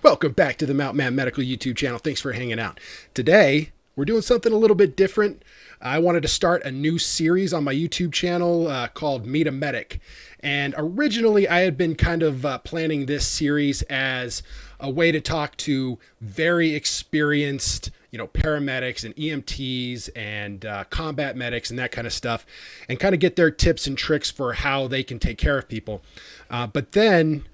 Welcome back to the Mount Man Medical YouTube channel. Thanks for hanging out. Today, we're doing something a little bit different. I wanted to start a new series on my YouTube channel called Meet a Medic. And originally, I had been kind of planning this series as a way to talk to very experienced, paramedics and EMTs and combat medics and that kind of stuff, and kind of get their tips and tricks for how they can take care of people. But then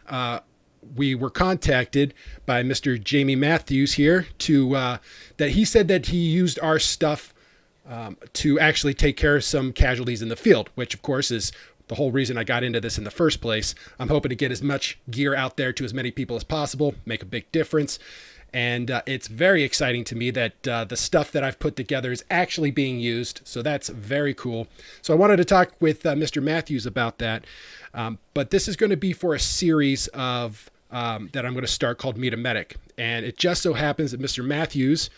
we were contacted by Mr. Jamie Matthews here that he said that he used our stuff to actually take care of some casualties in the field, which of course is the whole reason I got into this in the first place. I'm hoping to get as much gear out there to as many people as possible, make a big difference. And it's very exciting to me that the stuff that I've put together is actually being used. So that's very cool. So I wanted to talk with Mr. Matthews about that. But this is going to be for a series of that I'm going to start called Meet a Medic. And it just so happens that Mr. Matthews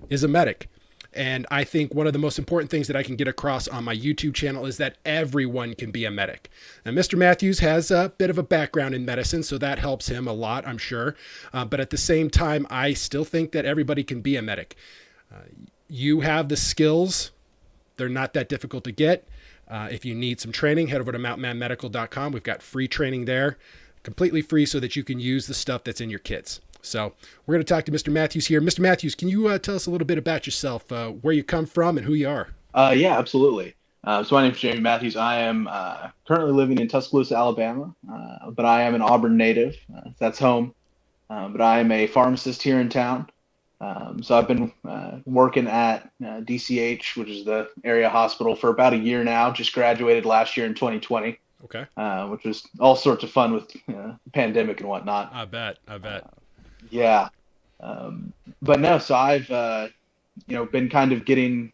is a medic. And I think one of the most important things that I can get across on my YouTube channel is that everyone can be a medic. Now, Mr. Matthews has a bit of a background in medicine, so that helps him a lot, I'm sure. But at the same time, I still think that everybody can be a medic. You have the skills. They're not that difficult to get. If you need some training, head over to mountmanmedical.com. We've got free training there, completely free, so that you can use the stuff that's in your kits. So we're going to talk to Mr. Matthews here. Mr. Matthews, can you tell us a little bit about yourself, where you come from and who you are? Yeah, absolutely. So my name is Jamie Matthews. I am currently living in Tuscaloosa, Alabama, but I am an Auburn native. That's home. But I am a pharmacist here in town. So I've been working at DCH, which is the area hospital, for about a year now. Just graduated last year in 2020. Okay. Which was all sorts of fun with the pandemic and whatnot. I bet. Yeah. But no, so I've, been kind of getting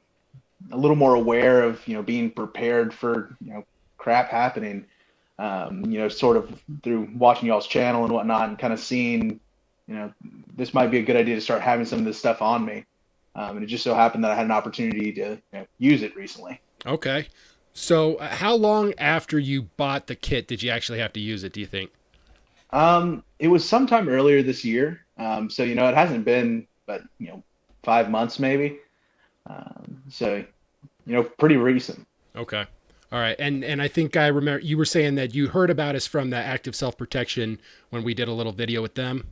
a little more aware of, being prepared for, crap happening, sort of through watching y'all's channel and whatnot, and kind of seeing, this might be a good idea to start having some of this stuff on me. And it just so happened that I had an opportunity to use it recently. Okay. So how long after you bought the kit did you actually have to use it, do you think? It was sometime earlier this year. So, it hasn't been, but, 5 months maybe. So, pretty recent. Okay. All right. And I think I remember you were saying that you heard about us from the Active Self-Protection when we did a little video with them.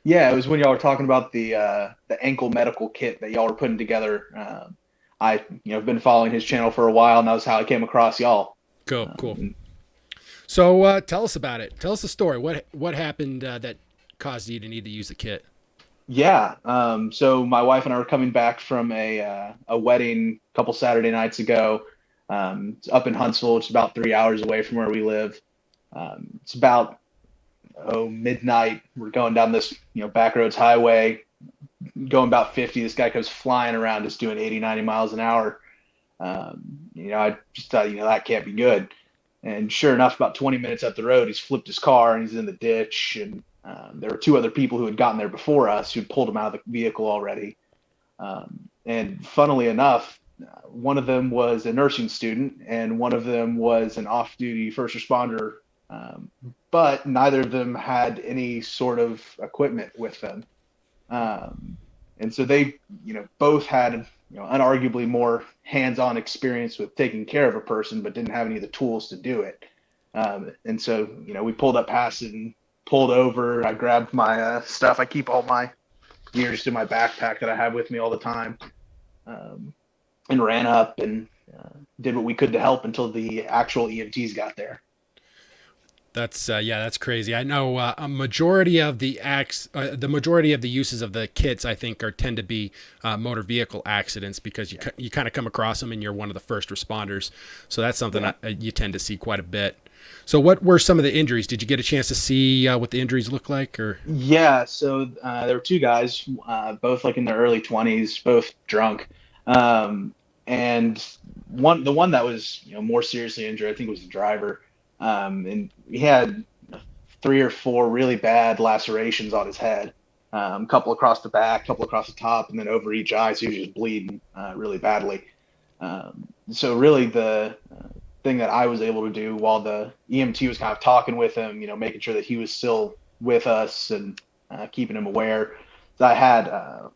Yeah, it was when y'all were talking about the ankle medical kit that y'all were putting together. I, been following his channel for a while, and that was how I came across y'all. Cool. So tell us about it. Tell us the story. What happened that caused you to need to use the kit? Yeah. So my wife and I were coming back from a wedding a couple Saturday nights ago. It's up in Huntsville. It's about 3 hours away from where we live. It's about midnight. We're going down this back roads highway, going about 50. This guy comes flying around us doing 80, 90 miles an hour. I just thought, that can't be good. And sure enough, about 20 minutes up the road, he's flipped his car and he's in the ditch. And there were two other people who had gotten there before us who'd pulled him out of the vehicle already. And funnily enough, one of them was a nursing student and one of them was an off-duty first responder. But neither of them had any sort of equipment with them. And so they, both had, unarguably more hands-on experience with taking care of a person, but didn't have any of the tools to do it. And so, we pulled up past it and pulled over. I grabbed my stuff. I keep all my gear just in my backpack that I have with me all the time, and ran up and did what we could to help until the actual EMTs got there. That's crazy. I know a majority of the uses of the kits, I think, tend to be motor vehicle accidents because you kind of come across them and you're one of the first responders. So that's something you tend to see quite a bit. So what were some of the injuries? Did you get a chance to see what the injuries look like? Or Yeah, so there were two guys, both like in their early 20s, both drunk, and the one that was more seriously injured, I think, was the driver. And he had 3 or 4 really bad lacerations on his head, a couple across the back, a couple across the top, and then over each eye. So he was just bleeding really badly. So really the thing that I was able to do while the EMT was kind of talking with him, making sure that he was still with us and keeping him aware. So I had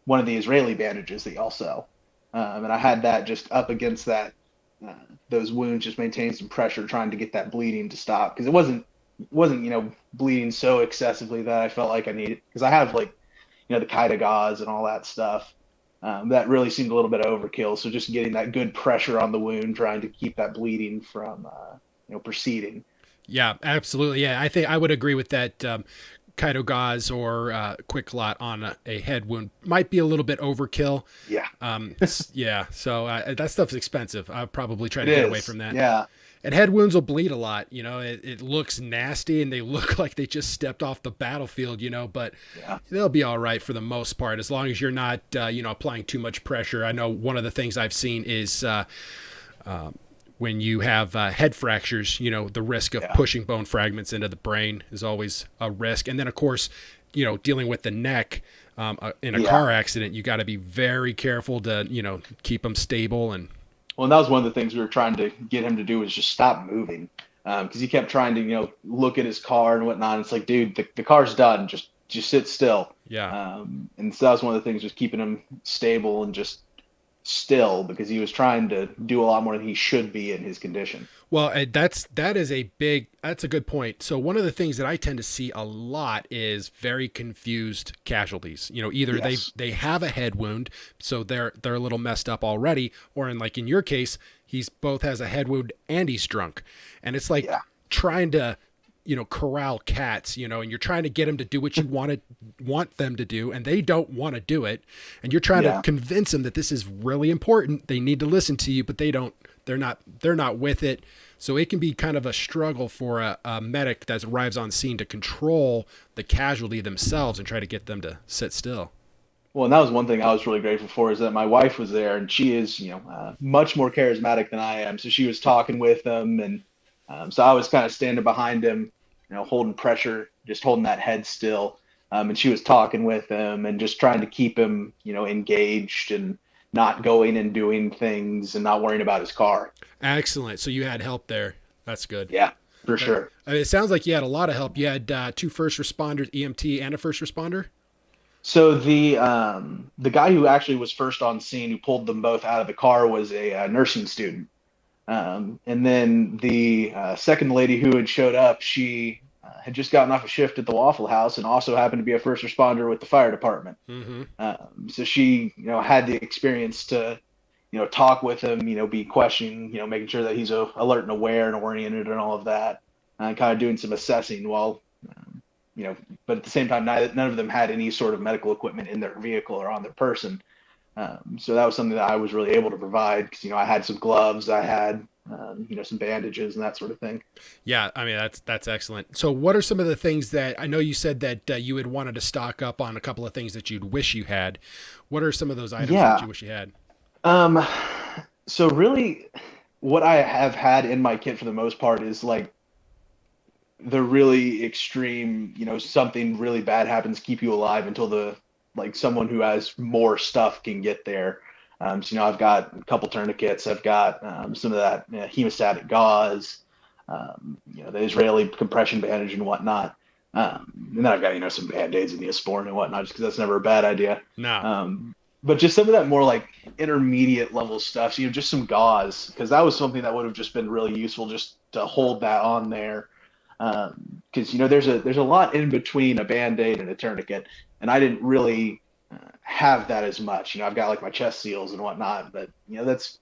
one of the Israeli bandages that y'all sell, and I had that just up against that uh, those wounds, just maintaining some pressure, trying to get that bleeding to stop because it wasn't bleeding so excessively that I felt like I needed because I have like the Kaida gauze and all that stuff. That really seemed a little bit overkill. So just getting that good pressure on the wound, trying to keep that bleeding from proceeding. Yeah, absolutely. Yeah, I think I would agree with that. Kaido gauze or quick clot on a head wound might be a little bit overkill. Yeah, Yeah, so that stuff's expensive. I'll probably try it to get away is. from that. Yeah, And head wounds will bleed a lot. It looks nasty and they look like they just stepped off the battlefield. But yeah, they'll be all right for the most part as long as you're not applying too much pressure. I know one of the things I've seen is when you have head fractures, the risk of yeah, pushing bone fragments into the brain is always a risk. And then, of course, dealing with the neck in a yeah. car accident, you got to be very careful to, keep them stable. And Well, and that was one of the things we were trying to get him to do was just stop moving because he kept trying to look at his car and whatnot. It's like, dude, the car's done. Just sit still. yeah. And so that was one of the things, just keeping him stable and just still because he was trying to do a lot more than he should be in his condition. Well, that's a good point. So one of the things that I tend to see a lot is very confused casualties. Either they Yes. they have a head wound, so they're a little messed up already, or in your case, he's both has a head wound and he's drunk, and it's like Yeah. trying to corral cats, and you're trying to get them to do what you want them to do, and they don't want to do it, and you're trying to Yeah. convince them that this is really important. They need to listen to you, but they don't. They're not with it. So it can be kind of a struggle for a medic that arrives on scene to control the casualty themselves and try to get them to sit still. Well, and that was one thing I was really grateful for is that my wife was there, and she is, much more charismatic than I am. So she was talking with them, and so I was kind of standing behind him, holding pressure, just holding that head still. And she was talking with him and just trying to keep him, engaged and not going and doing things and not worrying about his car. Excellent. So you had help there. That's good. Yeah, for sure. I mean, it sounds like you had a lot of help. You had two first responders, EMT, and a first responder. So the guy who actually was first on scene, who pulled them both out of the car, was a nursing student. And then the second lady who had showed up, she had just gotten off a shift at the Waffle House and also happened to be a first responder with the fire department. Mm-hmm. So she, had the experience to, talk with him, be questioning, making sure that he's alert and aware and oriented and all of that, and kind of doing some assessing while, you know, but at the same time, none of them had any sort of medical equipment in their vehicle or on their person. So that was something that I was really able to provide because I had some gloves, I had some bandages and that sort of thing. Yeah, I mean that's excellent. So, what are some of the things that I know you said that you had wanted to stock up on a couple of things that you'd wish you had? What are some of those items that Yeah. you wish you had? Um, so really, what I have had in my kit for the most part is like the really extreme, something really bad happens, keep you alive until the like someone who has more stuff can get there. So I've got a couple tourniquets, I've got some of that hemostatic gauze, the Israeli compression bandage and whatnot. And then I've got some band-aids and Neosporin and whatnot, just because that's never a bad idea. No. But just some of that more like intermediate level stuff. So just some gauze, because that was something that would have just been really useful just to hold that on there. Because there's a lot in between a band-aid and a tourniquet, and I didn't really have that as much. I've got like my chest seals and whatnot, but that's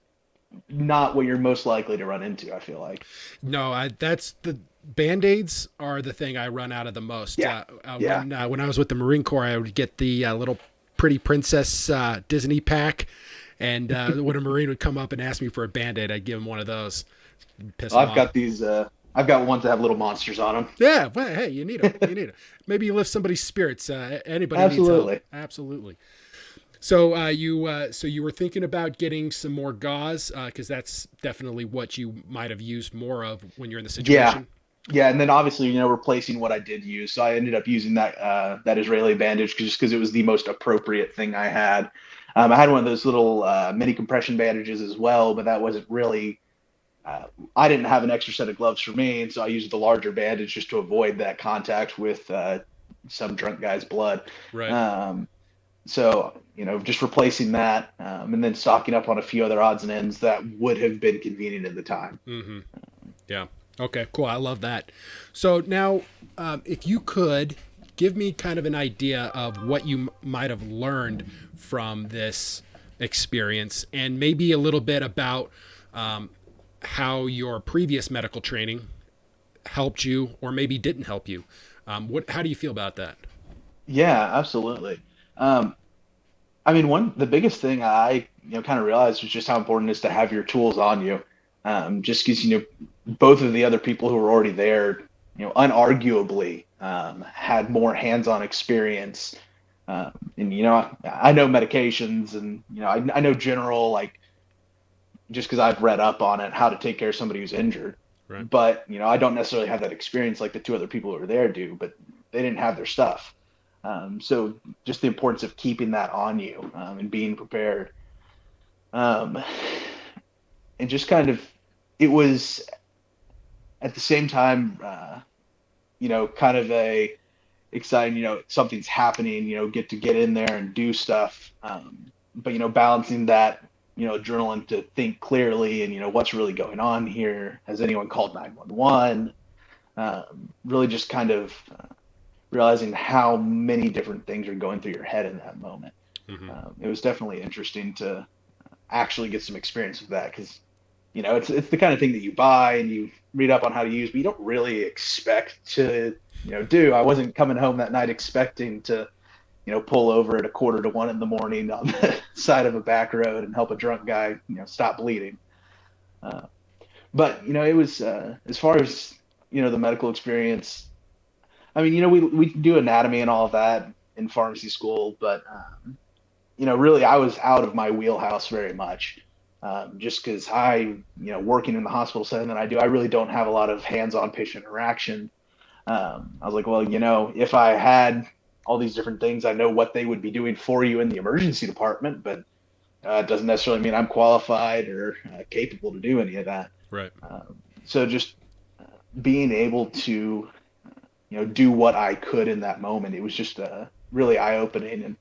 not what you're most likely to run into, I feel like. No, that's the band-aids are the thing I run out of the most. Yeah. Yeah. When I was with the Marine Corps, I would get the little Pretty Princess Disney pack, and when a Marine would come up and ask me for a band-aid, I'd give him one of those. Piss Well, him I've off. got these. I've got ones that have little monsters on them. Yeah, well, hey, you need them. You need them. Maybe you lift somebody's spirits. Anybody needs help. Absolutely. Absolutely. So you were thinking about getting some more gauze because that's definitely what you might have used more of when you're in the Yeah. situation. Yeah, and then obviously, replacing what I did use. So I ended up using that Israeli bandage just because it was the most appropriate thing I had. I had one of those little mini compression bandages as well, but that wasn't really. I didn't have an extra set of gloves for me, and so I used the larger bandage just to avoid that contact with some drunk guy's blood. Right. Um, so, just replacing that, and then stocking up on a few other odds and ends that would have been convenient at the time. Mm-hmm. Yeah. Okay, cool. I love that. So now, if you could give me kind of an idea of what you might have learned from this experience, and maybe a little bit about how your previous medical training helped you, or maybe didn't help you. How do you feel about that? Yeah, absolutely. Um, I mean, the biggest thing I, kind of realized was just how important it is to have your tools on you. Just because, both of the other people who were already there, unarguably, had more hands-on experience. And, I know medications and, I know general, like, just because I've read up on it, how to take care of somebody who's injured. Right. But, I don't necessarily have that experience like the two other people who were there do, but they didn't have their stuff. So just the importance of keeping that on you, and being prepared. Um, and just kind of, it was at the same time, kind of a exciting, something's happening, get in there and do stuff. But, balancing that, adrenaline to think clearly and, what's really going on here. Has anyone called 911? Really just kind of realizing how many different things are going through your head in that moment. Mm-hmm. It was definitely interesting to actually get some experience with that because, it's the kind of thing that you buy and you read up on how to use, but you don't really expect to, do. I wasn't coming home that night expecting to, pull over at 1:45 in the morning on the side of a back road and help a drunk guy, stop bleeding. Uh, but, it was, as far as, the medical experience, I mean, we do anatomy and all of that in pharmacy school, but, really I was out of my wheelhouse very much. Just because working in the hospital setting that I really don't have a lot of hands-on patient interaction. I was like, well, if I had all these different things, I know what they would be doing for you in the emergency department, but it doesn't necessarily mean I'm qualified or capable to do any of that. Right. So just being able to, do what I could in that moment, it was just really eye-opening and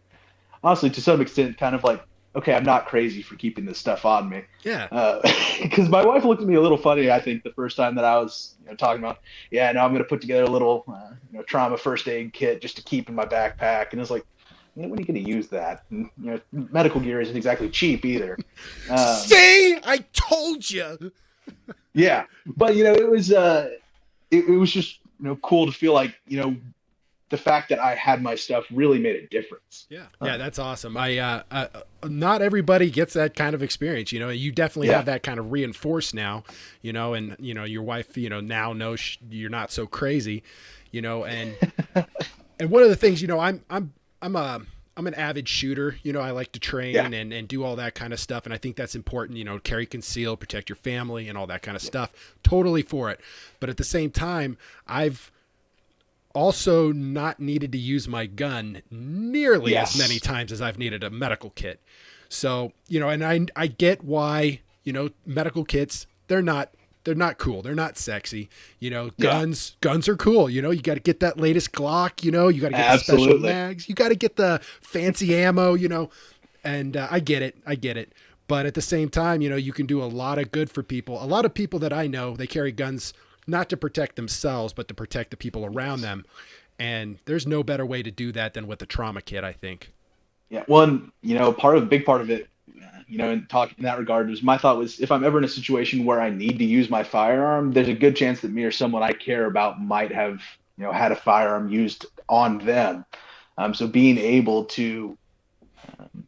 honestly, to some extent, kind of like, okay, I'm not crazy for keeping this stuff on me. Yeah. Because my wife looked at me a little funny, I think, the first time that I was talking about, yeah, no, I'm going to put together a little trauma first aid kit just to keep in my backpack. And it's like, when are you going to use that? And, medical gear isn't exactly cheap either. See, I told you. Yeah. But, it was just, cool to feel like, the fact that I had my stuff really made a difference. Yeah. Yeah, that's awesome. Not everybody gets that kind of experience, you definitely have that kind of reinforced now, and, your wife, now knows you're not so crazy, and, and one of the things, I'm an avid shooter, I like to train and do all that kind of stuff. And I think that's important, carry, conceal, protect your family and all that kind of stuff. Totally for it. But at the same time, I've also not needed to use my gun nearly as many times as I've needed a medical kit. So, and I get why, medical kits, they're not cool. They're not sexy. Guns are cool. You got to get that latest Glock, you got to get the special mags, you got to get the fancy ammo, and I get it. But at the same time, you can do a lot of good for people. A lot of people that I know, they carry guns not to protect themselves, but to protect the people around them. And there's no better way to do that than with a trauma kit, I think. Yeah. Well, and, big part of it, in that regard was my thought was if I'm ever in a situation where I need to use my firearm, there's a good chance that me or someone I care about might have, had a firearm used on them. So being able to,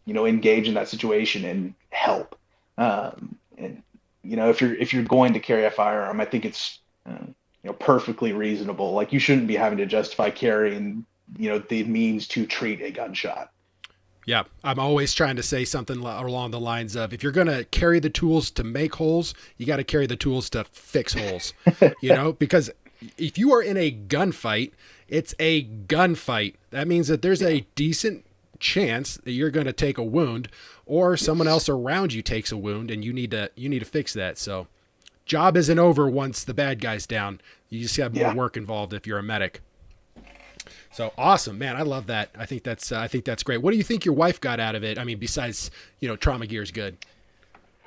engage in that situation and help. And, if you're going to carry a firearm, I think it's, perfectly reasonable. Like you shouldn't be having to justify carrying, the means to treat a gunshot. Yeah, I'm always trying to say something along the lines of if you're going to carry the tools to make holes, you got to carry the tools to fix holes, because if you are in a gunfight, it's a gunfight. That means that there's a decent chance that you're going to take a wound or someone else around you takes a wound and you need to fix that. So job isn't over once the bad guy's down. You just have more work involved if you're a medic. So awesome, man! I love that. I think that's great. What do you think your wife got out of it? I mean, besides trauma gear is good.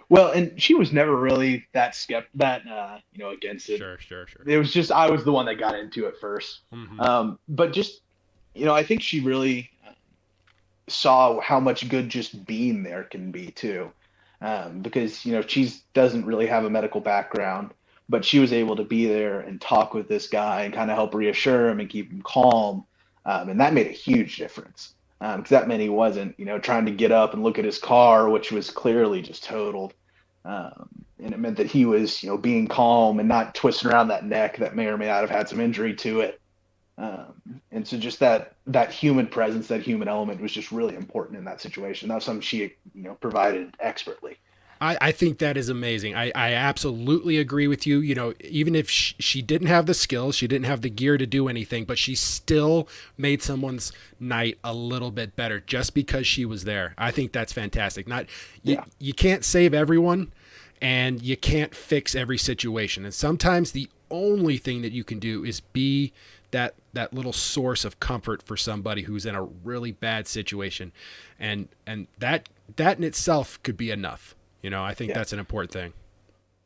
Well, and she was never really against it. Sure, sure, sure. It was just I was the one that got into it first. Hmm. But just I think she really saw how much good just being there can be too, because she doesn't really have a medical background, but she was able to be there and talk with this guy and kind of help reassure him and keep him calm, and that made a huge difference. Because that meant he wasn't, trying to get up and look at his car, which was clearly just totaled. And it meant that he was, being calm and not twisting around that neck that may or may not have had some injury to it. And so just that human presence, that human element was just really important in that situation. That was something she, provided expertly. I think that is amazing. I absolutely agree with you. Even if she didn't have the skills, she didn't have the gear to do anything, but she still made someone's night a little bit better just because she was there. I think that's fantastic. Not Yeah. you can't save everyone, and you can't fix every situation. And sometimes the only thing that you can do is be that little source of comfort for somebody who's in a really bad situation, and that in itself could be enough. I think Yeah. that's an important thing.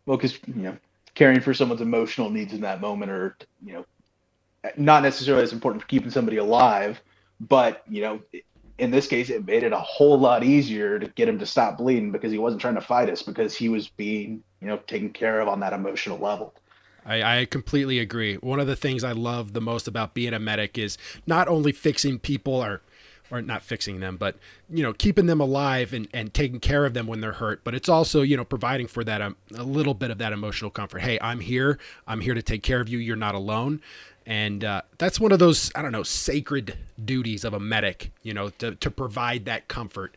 Well, because, caring for someone's emotional needs in that moment are, not necessarily as important for keeping somebody alive, but, in this case, it made it a whole lot easier to get him to stop bleeding because he wasn't trying to fight us because he was being, taken care of on that emotional level. I completely agree. One of the things I love the most about being a medic is not only fixing people or not fixing them, but keeping them alive and taking care of them when they're hurt. But it's also providing for that a little bit of that emotional comfort. Hey, I'm here. I'm here to take care of you. You're not alone. And that's one of those, I don't know, sacred duties of a medic. To provide that comfort.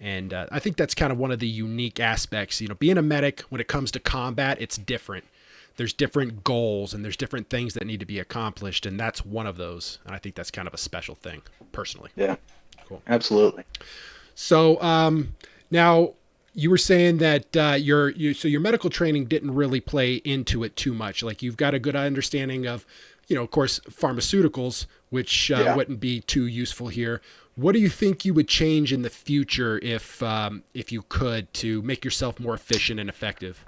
And I think that's kind of one of the unique aspects. Being a medic when it comes to combat, it's different. There's different goals and there's different things that need to be accomplished, and that's one of those. And I think that's kind of a special thing, personally. Yeah, Cool. absolutely. So now you were saying that so your medical training didn't really play into it too much. Like you've got a good understanding of, of course, pharmaceuticals, which Yeah. wouldn't be too useful here. What do you think you would change in the future if you could to make yourself more efficient and effective?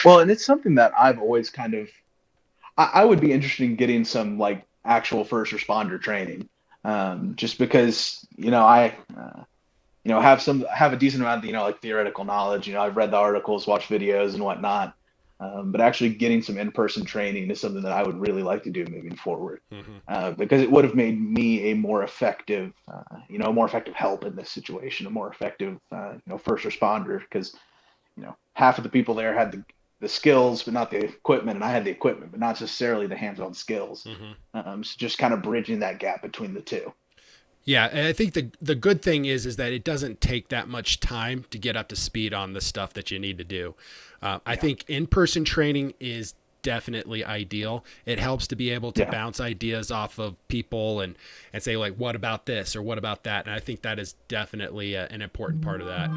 Well, and it's something that I've always kind of, I would be interested in getting some like actual first responder training, just because I have a decent amount of like theoretical knowledge. I've read the articles, watched videos, and whatnot. But actually getting some in-person training is something that I would really like to do moving forward, Mm-hmm. because it would have made me a more effective, more effective help in this situation, a more effective, first responder. Because half of the people there had the skills, but not the equipment, and I had the equipment, but not necessarily the hands-on skills. Mm-hmm. So just kind of bridging that gap between the two. Yeah, and I think the good thing is that it doesn't take that much time to get up to speed on the stuff that you need to do. I Yeah. think in-person training is definitely ideal. It helps to be able to Yeah. bounce ideas off of people and say like, what about this or what about that? And I think that is definitely an important part of that.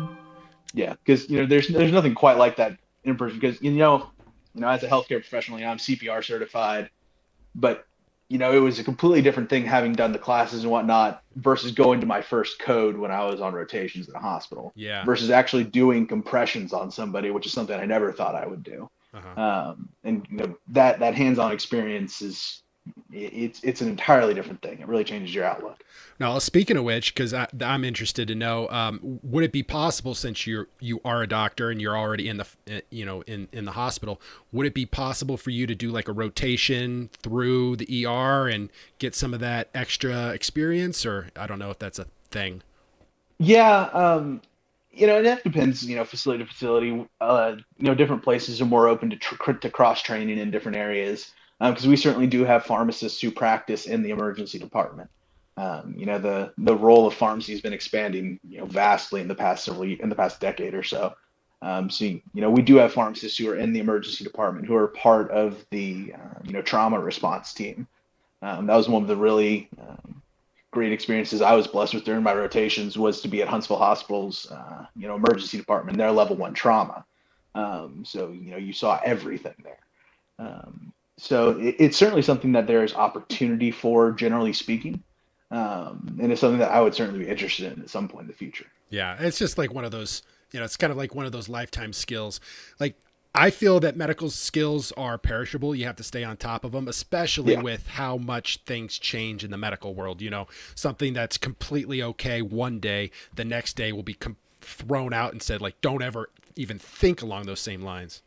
Yeah, because there's nothing quite like that in person. Because as a healthcare professional, I'm CPR certified, but it was a completely different thing having done the classes and whatnot versus going to my first code when I was on rotations in a hospital Yeah. versus actually doing compressions on somebody, which is something I never thought I would do. Uh-huh. And that hands-on experience it's an entirely different thing. It really changes your outlook. Now, speaking of which, because I'm interested to know, would it be possible, since you are a doctor and you're already in the in the hospital, would it be possible for you to do like a rotation through the ER and get some of that extra experience? Or I don't know if that's a thing. Yeah, and that depends, facility to facility. Different places are more open to cross training in different areas, because we certainly do have pharmacists who practice in the emergency department. The role of pharmacy has been expanding, vastly in the past decade or so. We do have pharmacists who are in the emergency department who are part of the trauma response team. That was one of the really great experiences I was blessed with during my rotations was to be at Huntsville Hospital's emergency department, their level 1 trauma. So you saw everything there. So it's certainly something that there is opportunity for, generally speaking, and it's something that I would certainly be interested in at some point in the future. Yeah, it's just like one of those, it's kind of like one of those lifetime skills. Like, I feel that medical skills are perishable. You have to stay on top of them, especially Yeah, with how much things change in the medical world. Something that's completely okay one day, the next day will be thrown out and said, like, don't ever even think along those same lines.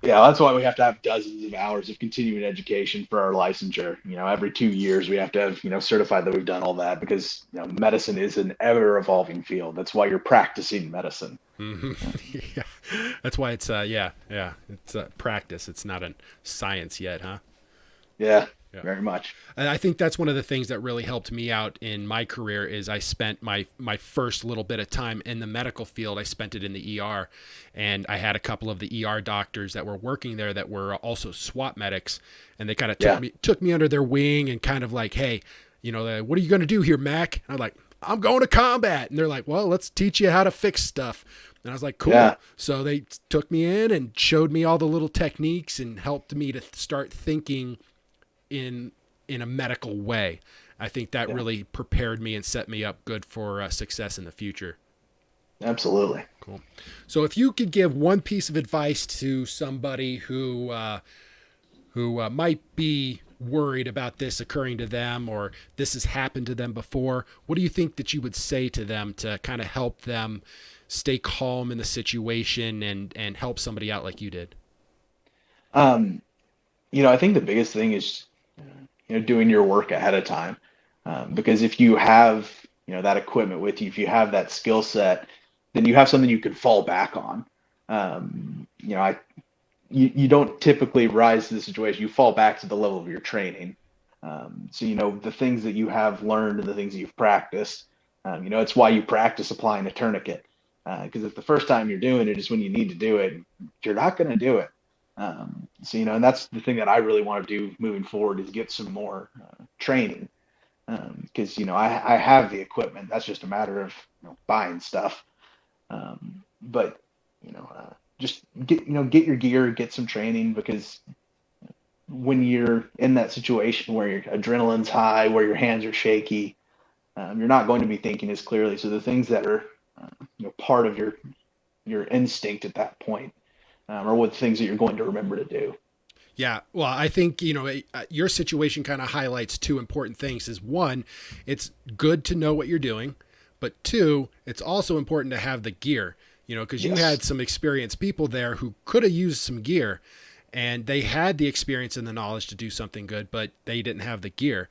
yeah, that's why we have to have dozens of hours of continuing education for our licensure. Every 2 years we have to have certified that we've done all that because medicine is an ever evolving field. That's why you're practicing medicine. Hmm. Yeah, that's why it's yeah, it's practice. It's not a science yet, huh? Yeah, Yeah. very much. And I think that's one of the things that really helped me out in my career is I spent my first little bit of time in the medical field. I spent it in the ER, and I had a couple of the ER doctors that were working there that were also SWAT medics, and they kind of Yeah, took me under their wing and kind of like, hey, what are you going to do here, Mac? And I'm like, I'm going to combat, and they're like, well, let's teach you how to fix stuff. And I was like, cool. yeah, So they took me in and showed me all the little techniques and helped me to start thinking in a medical way. I think that yeah, really prepared me and set me up good for success in the future. absolutely. Cool. So if you could give one piece of advice to somebody who might be worried about this occurring to them or this has happened to them before, what do you think that you would say to them to kind of help them stay calm in the situation and help somebody out like you did? Um, I think the biggest thing is doing your work ahead of time, because if you have that equipment with you, if you have that skill set, then you have something you can fall back on. I you don't typically rise to the situation. You fall back to the level of your training. So the things that you have learned and the things that you've practiced. It's why you practice applying a tourniquet. Because if the first time you're doing it is when you need to do it, you're not going to do it. So and that's the thing that I really want to do moving forward is get some more training. Because I have the equipment. That's just a matter of buying stuff. But just get your gear, get some training, because when you're in that situation where your adrenaline's high, where your hands are shaky, you're not going to be thinking as clearly. So the things that are part of your instinct at that point are what things that you're going to remember to do. Yeah, well, I think your situation kind of highlights two important things. Is one, it's good to know what you're doing, but two, it's also important to have the gear. Because you Yes. had some experienced people there who could have used some gear, and they had the experience and the knowledge to do something good, but they didn't have the gear.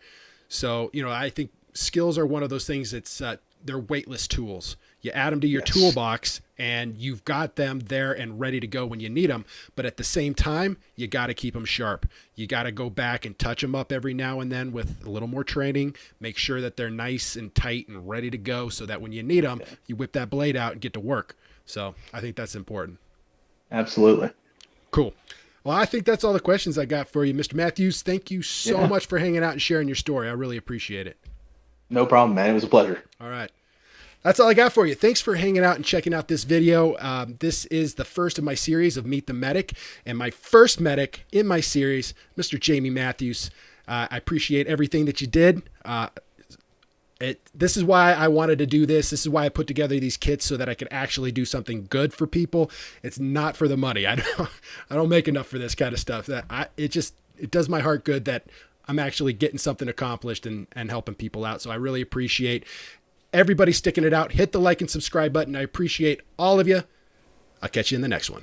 So I think skills are one of those things that's they're weightless tools. You add them to your Yes. toolbox and you've got them there and ready to go when you need them. But at the same time, you got to keep them sharp. You got to go back and touch them up every now and then with a little more training. Make sure that they're nice and tight and ready to go so that when you need them, you whip that blade out and get to work. So I think that's important. Absolutely. Cool. Well, I think that's all the questions I got for you, Mr. Matthews. Thank you so Yeah. much for hanging out and sharing your story. I really appreciate it. No problem, man. It was a pleasure. All right. That's all I got for you. Thanks for hanging out and checking out this video. This is the first of my series of Meet the Medic, and my first medic in my series, Mr. Jamie Matthews. I appreciate everything that you did. This is why I wanted to do this. This is why I put together these kits so that I could actually do something good for people. It's not for the money. I don't make enough for this kind of stuff. It does my heart good that I'm actually getting something accomplished and helping people out. So I really appreciate everybody sticking it out. Hit the like and subscribe button. I appreciate all of you. I'll catch you in the next one.